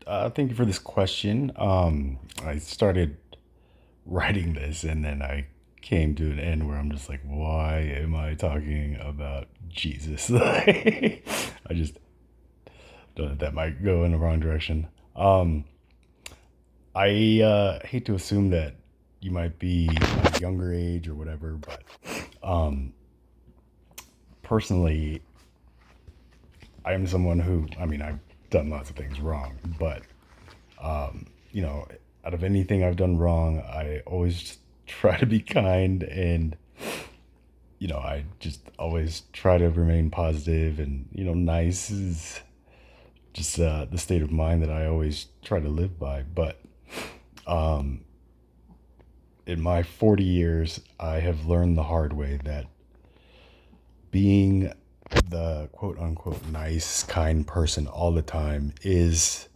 Thank you for this question. I started writing this and then I came to an end where I'm just like, why am I talking about Jesus? I just that might go in the wrong direction. Um, I hate to assume that you might be a younger age or whatever, but um, personally, I am someone who, I mean, I've done lots of things wrong, but you know, out of anything I've done wrong, I always try to be kind and, I just always try to remain positive and, nice is just the state of mind that I always try to live by. But in my 40 years, I have learned the hard way that being the quote unquote nice, kind person all the time is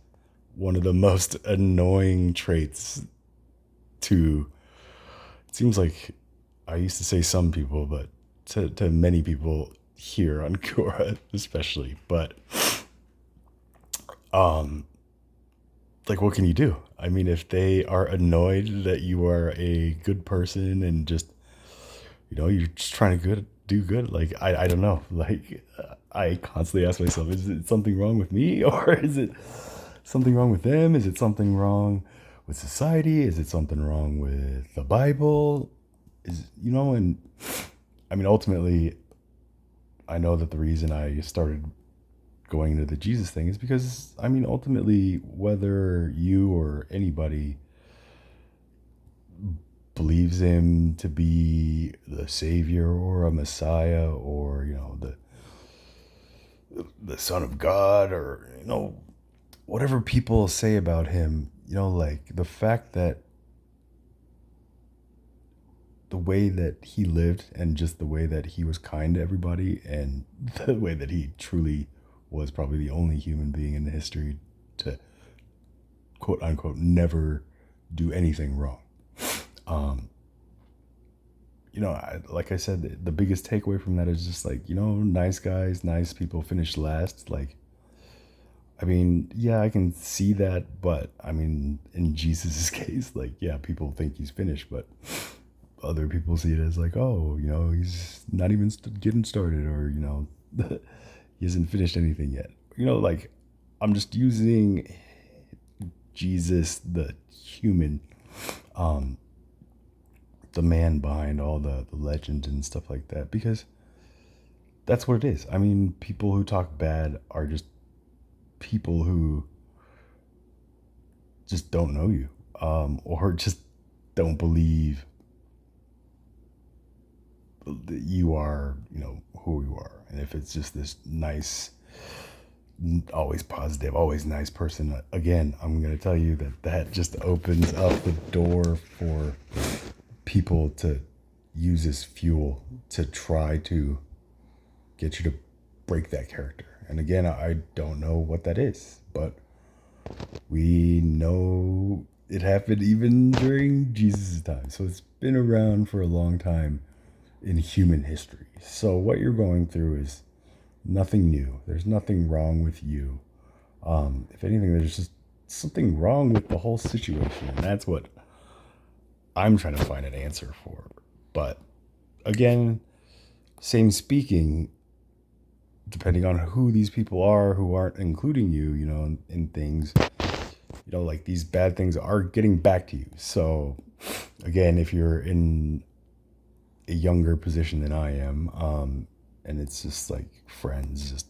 one of the most annoying traits to it seems like I used to say some people, but to many people here on Quora especially. But like what can you do? I mean, if they are annoyed that you are a good person and just you're just trying to do good, like I don't know. Like I constantly ask myself, is it something wrong with me or is it something wrong with them? Is it something wrong with society? Is it something wrong with the Bible? And I mean, ultimately, I know that the reason I started going into the Jesus thing is because, I mean, ultimately, whether you or anybody believes him to be the savior or a messiah or, the son of God or, whatever people say about him, like the fact that the way that he lived and just the way that he was kind to everybody and the way that he truly was probably the only human being in history to quote unquote never do anything wrong. Um, like I said, the biggest takeaway from that is just like, nice guys, nice people finish last. Like, I mean, yeah, I can see that, but I mean, in Jesus's case, like, yeah, people think he's finished, but other people see it as like, oh, he's not even getting started, or he hasn't finished anything yet. Like I'm just using Jesus, the human, um, the man behind all the legends and stuff like that, because that's what it is. I mean, people who talk bad are just people who just don't know you, or just don't believe that you are, who you are. And if it's just this nice, always positive, always nice person, again, I'm going to tell you that just opens up the door for people to use as fuel to try to get you to break that character. And again, I don't know what that is, but we know it happened even during Jesus' time. So it's been around for a long time in human history. So what you're going through is nothing new. There's nothing wrong with you. If anything, there's just something wrong with the whole situation. And that's what I'm trying to find an answer for. But again, same speaking, depending on who these people are who aren't including you, in things, like these bad things are getting back to you. So again, if you're in a younger position than I am, and it's just like friends just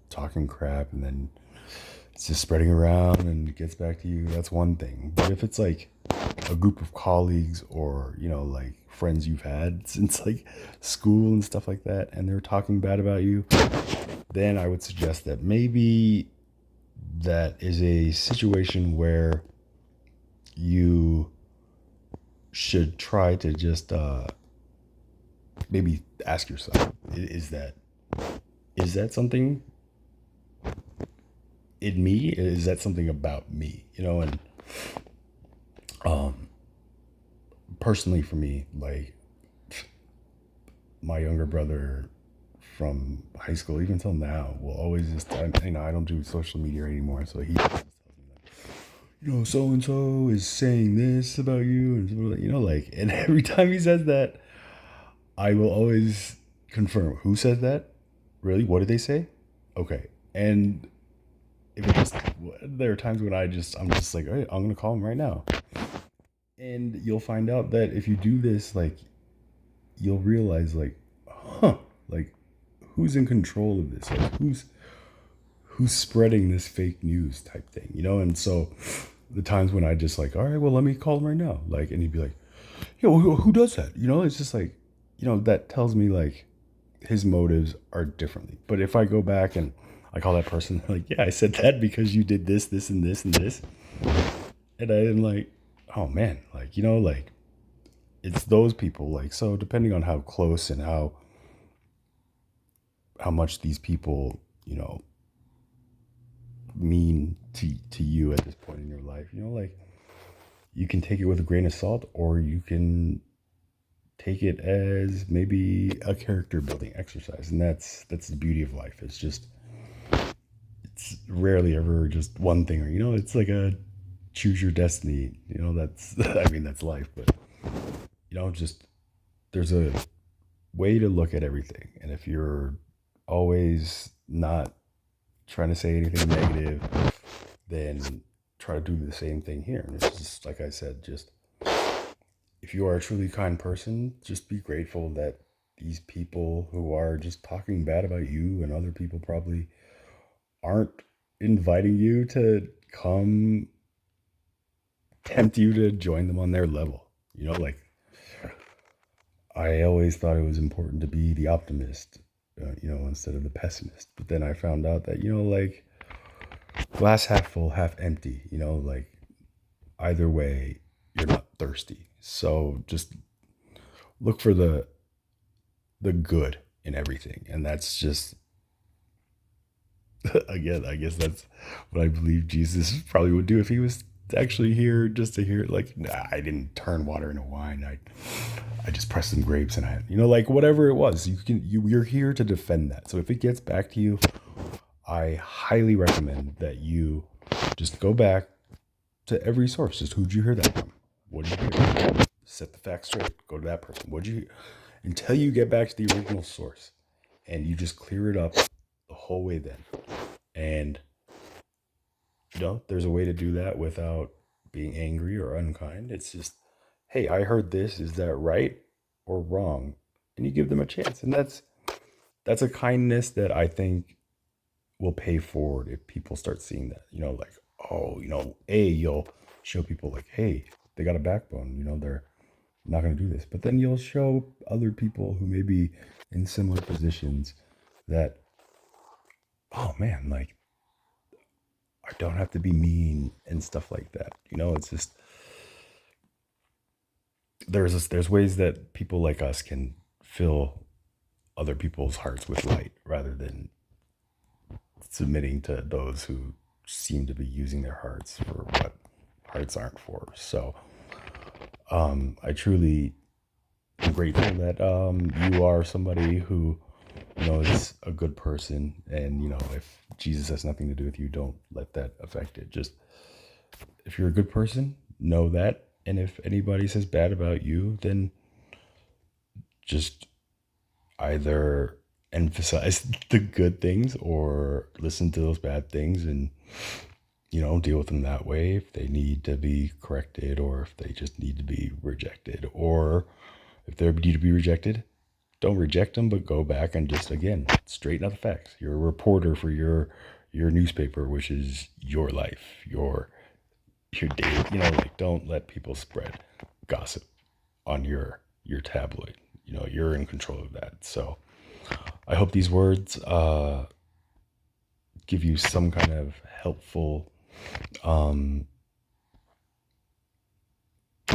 talking crap and then it's just spreading around and it gets back to you, that's one thing. But if it's like a group of colleagues or, like friends you've had since like school and stuff like that, and they're talking bad about you, then I would suggest that maybe that is a situation where you should try to just maybe ask yourself, is that something in me? Is that something about me? And um personally for me, like my younger brother from high school even till now will always just I don't do social media anymore, so he so and so is saying this about you, and like, and every time he says that, I will always confirm who says that. Really, what did they say? Okay, and if it just there are times when I'm just like, all right, I'm gonna call him right now, and you'll find out that if you do this, like, you'll realize, like, huh, like, who's in control of this? Like, who's spreading this fake news type thing, And so the times when I just like, all right, well, let me call him right now, like, and he'd be like, yo, who does that? It's just like, that tells me like his motives are differently. But if I go back and I call that person, like, yeah, I said that because you did this, this, and this, and this, and I am like, oh man, like, like, it's those people, like, so depending on how close and how much these people, mean to you at this point in your life, like, you can take it with a grain of salt, or you can take it as maybe a character building exercise, and that's the beauty of life. It's rarely ever just one thing, or it's like a choose your destiny. That's I mean, that's life, but just there's a way to look at everything, and if you're always not trying to say anything negative, then try to do the same thing here. And it's just like I said, just if you are a truly kind person, just be grateful that these people who are just talking bad about you and other people probably aren't inviting you to come tempt you to join them on their level. Like, I always thought it was important to be the optimist, instead of the pessimist. But then I found out that, like, glass half full, half empty, like, either way, you're not thirsty. So just look for the good in everything. And that's just, again, I guess that's what I believe Jesus probably would do if he was actually here, just to hear, like, nah, I didn't turn water into wine. I just pressed some grapes, and like, whatever it was, you're here to defend that. So if it gets back to you, I highly recommend that you just go back to every source. Just, who'd you hear that from? What did you hear? Set the facts straight. Go to that person. What'd you hear? Until you get back to the original source, and you just clear it up the whole way then. And there's a way to do that without being angry or unkind. It's just, hey, I heard this. Is that right or wrong? And you give them a chance. And that's a kindness that I think will pay forward if people start seeing that. Like, oh, you'll show people, like, hey, they got a backbone. They're not going to do this. But then you'll show other people who may be in similar positions that, oh man, like, I don't have to be mean and stuff like that. It's just, there's ways that people like us can fill other people's hearts with light, rather than submitting to those who seem to be using their hearts for what hearts aren't for. So I truly am grateful that you are somebody who is a good person, and if Jesus has nothing to do with you, don't let that affect it. Just, if you're a good person, know that. And if anybody says bad about you, then just either emphasize the good things or listen to those bad things, and deal with them that way if they need to be corrected, or if they just need to be rejected, or if they need to be rejected, don't reject them, but go back and just, again, straighten out the facts. You're a reporter for your newspaper, which is your life, your day. Like, don't let people spread gossip on your tabloid. You're in control of that. So I hope these words give you some kind of helpful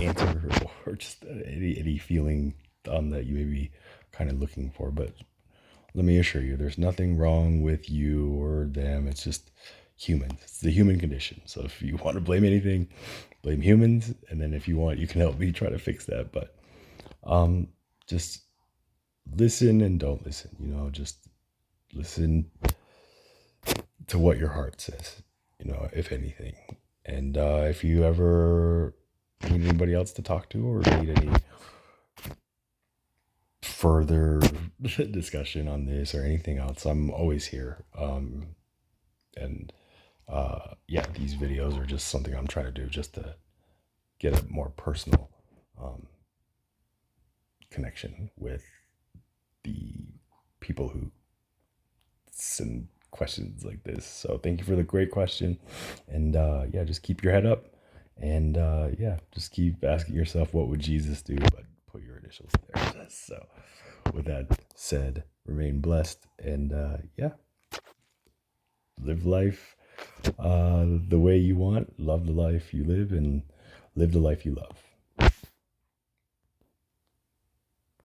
answer, or just any feeling that you may be kind of looking for. But let me assure you, there's nothing wrong with you or them. It's just humans. It's the human condition. So if you want to blame anything, blame humans. And then if you want, you can help me try to fix that. But just listen and don't listen. Just listen to what your heart says, if anything. And if you ever need anybody else to talk to or need any further discussion on this or anything else, I'm always here. And yeah, these videos are just something I'm trying to do just to get a more personal um, connection with the people who send questions like this. So thank you for the great question. And yeah, just keep your head up. And yeah, just keep asking yourself, what would Jesus do? But put your initials there. So with that said, remain blessed. And yeah, live life the way you want, love the life you live, and live the life you love.